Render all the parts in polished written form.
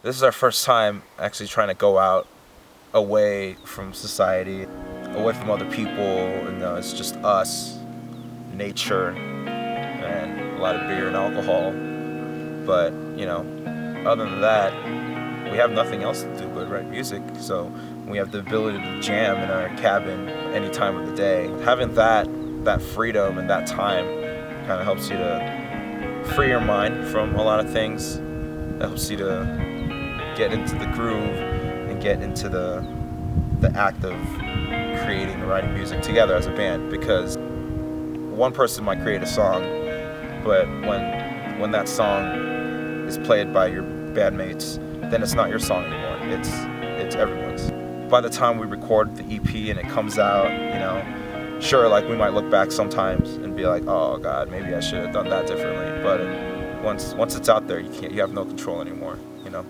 This is our first time actually trying to go out away from society, away from other people, and it's just us, nature, and a lot of beer and alcohol. But, you know, other than that, we have nothing else to do but write music, so we have the ability to jam in our cabin any time of the day. Having that freedom and that time kind of helps you to free your mind from a lot of things. It helps you to get into the groove and get into the act of creating and writing music together as a band, because one person might create a song, but when that song is played by your bandmates, then it's not your song anymore, it's everyone's. By the time we record the EP and it comes out, you know, sure, like we might look back sometimes and be like, oh God, maybe I should have done that differently, but once it's out there, you have no control anymore, you know.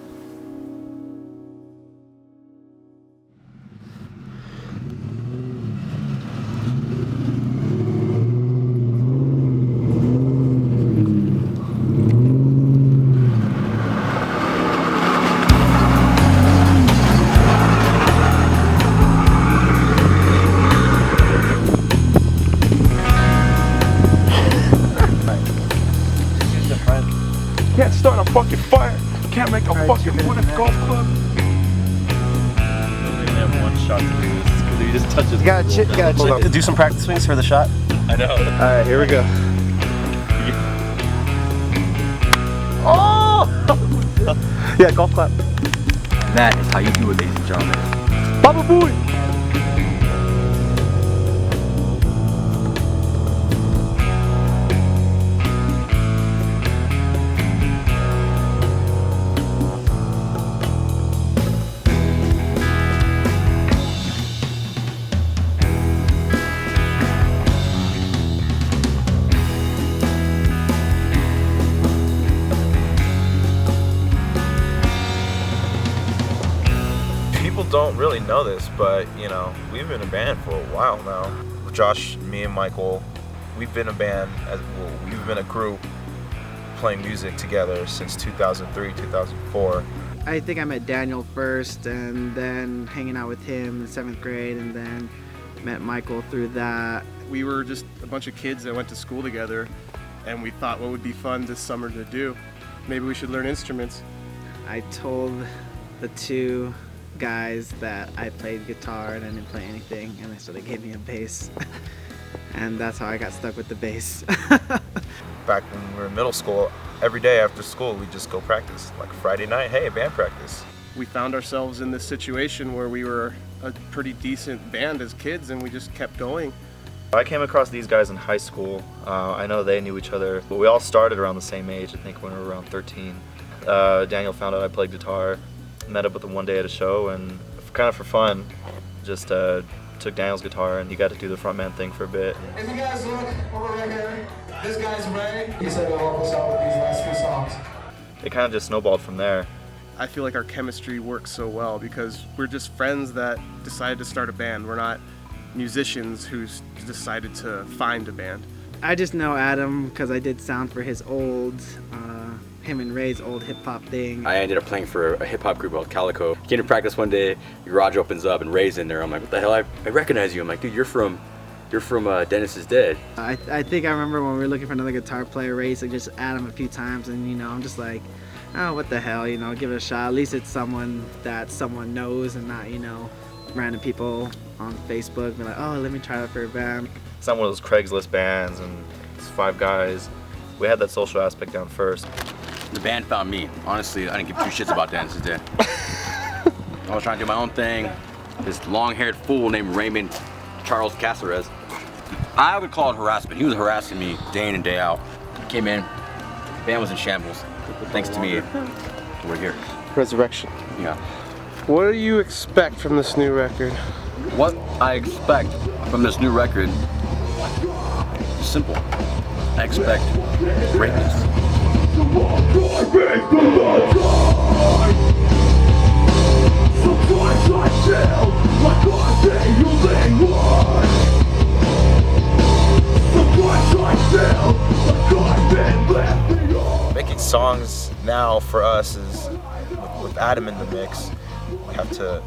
Can't start a fucking fire. Can't make a fucking win a golf club. We only have one shot to do this because he just touches. You gotta Do some practice swings for the shot. I know. Alright, here we go. Oh! Yeah, golf clap. That is how you do it, ladies and gentlemen. Baba Booey! People don't really know this, but you know, we've been a band for a while now. Josh, me, and Michael, we've been a band, we've been a group playing music together since 2003, 2004. I think I met Daniel first, and then hanging out with him in 7th grade, and then met Michael through that. We were just a bunch of kids that went to school together, and we thought what would be fun this summer to do. Maybe we should learn instruments. I told the two guys that I played guitar and I didn't play anything, and so they gave me a bass. And that's how I got stuck with the bass. Back when we were in middle school, every day after school we'd just go practice. Like Friday night, hey, band practice. We found ourselves in this situation where we were a pretty decent band as kids, and we just kept going. I came across these guys in high school. I know they knew each other, but we all started around the same age, I think when we were around 13. Daniel found out I played guitar, met up with him one day at a show, and kind of for fun, just took Daniel's guitar and he got to do the frontman thing for a bit. If you guys look over right here, this guy's Ray. He said he'll help us out with these last few songs. It kind of just snowballed from there. I feel like our chemistry works so well because we're just friends that decided to start a band. We're not musicians who decided to find a band. I just know Adam because I did sound for his old, him and Ray's old hip-hop thing. I ended up playing for a hip-hop group called Calico. Came to practice one day, the garage opens up and Ray's in there. I'm like, what the hell? I recognize you. I'm like, dude, you're from Dennis is Dead. I think I remember when we were looking for another guitar player, Ray just Adam a few times, and you know, I'm just like, oh, what the hell, you know, give it a shot. At least it's someone that someone knows and not, you know, random people on Facebook be like, oh, let me try that for a band. It's not one of those Craigslist bands and it's 5 guys. We had that social aspect down first. The band found me. Honestly, I didn't give 2 shits about Dennis is Dead. I was trying to do my own thing. This long-haired fool named Raymond Charles Caceres. I would call it harassment. He was harassing me day in and day out. Came in, the band was in shambles. Thanks to me, we're here. Resurrection. Yeah. What do you expect from this new record? What I expect from this new record is simple. I expect greatness. Making songs now for us is with Adam in the mix, we have to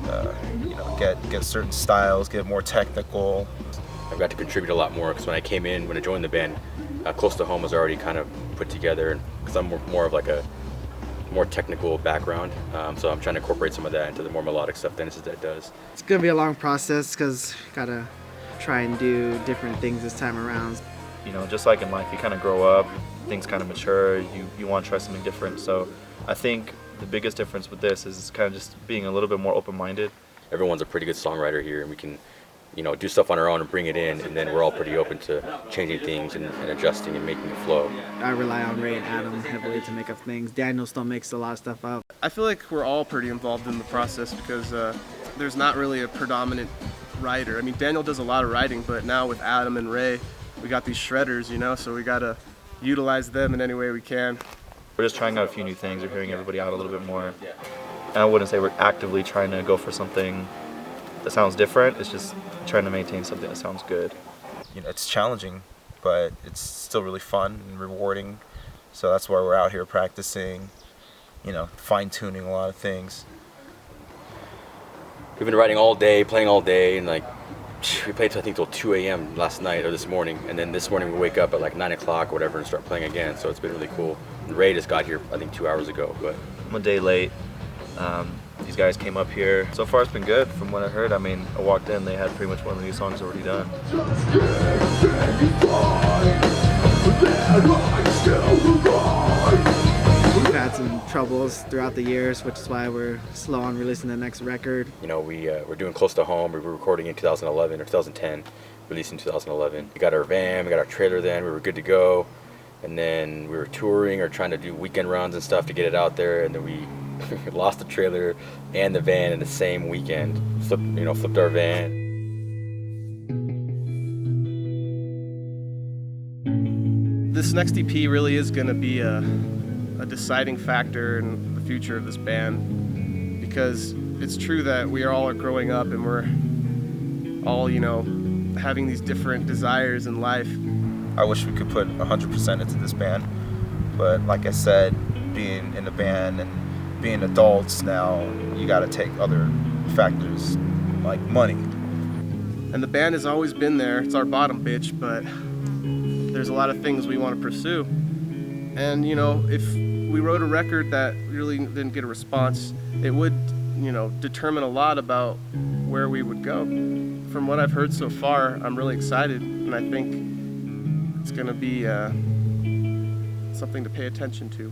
get certain styles, get more technical. I've got to contribute a lot more because when I joined the band, Close to Home was already kind of put together, because I'm more of like a more technical background, so I'm trying to incorporate some of that into the more melodic stuff Dennis is Dead does. It's gonna be a long process because gotta try and do different things this time around. You know, just like in life, you kind of grow up, things kind of mature, you want to try something different. So I think the biggest difference with this is kind of just being a little bit more open-minded. Everyone's a pretty good songwriter here, and we can, do stuff on our own and bring it in, and then we're all pretty open to changing things and adjusting and making it flow. I rely on Ray and Adam heavily to make up things. Daniel still makes a lot of stuff up. I feel like we're all pretty involved in the process because there's not really a predominant writer. I mean, Daniel does a lot of writing, but now with Adam and Ray, we got these shredders, so we gotta utilize them in any way we can. We're just trying out a few new things. We're hearing everybody out a little bit more. And I wouldn't say we're actively trying to go for something that sounds different. It's just trying to maintain something that sounds good. It's challenging, but it's still really fun and rewarding. So that's why we're out here practicing, fine-tuning a lot of things. We've been writing all day, playing all day, and we played till 2 a.m. last night or this morning, and then this morning we wake up at 9 o'clock or whatever and start playing again, so it's been really cool. And Ray just got here, I think, 2 hours ago, but... I'm a day late. These guys came up here. So far it's been good from what I heard. I mean, I walked in, they had pretty much one of the new songs already done. We've had some troubles throughout the years, which is why we're slow on releasing the next record. We're doing Close to Home. We were recording in 2011 or 2010, released in 2011. We got our van, we got our trailer then, we were good to go. And then we were touring or trying to do weekend runs and stuff to get it out there, and then we lost the trailer and the van in the same weekend. Flipped our van. This next EP really is going to be a deciding factor in the future of this band, because it's true that we all are growing up and we're all, having these different desires in life. I wish we could put 100% into this band, but like I said, being in a band and being adults now, you gotta take other factors like money. And the band has always been there. It's our bottom bitch, but there's a lot of things we want to pursue. And if we wrote a record that really didn't get a response, it would determine a lot about where we would go. From what I've heard so far, I'm really excited, and I think it's going to be something to pay attention to.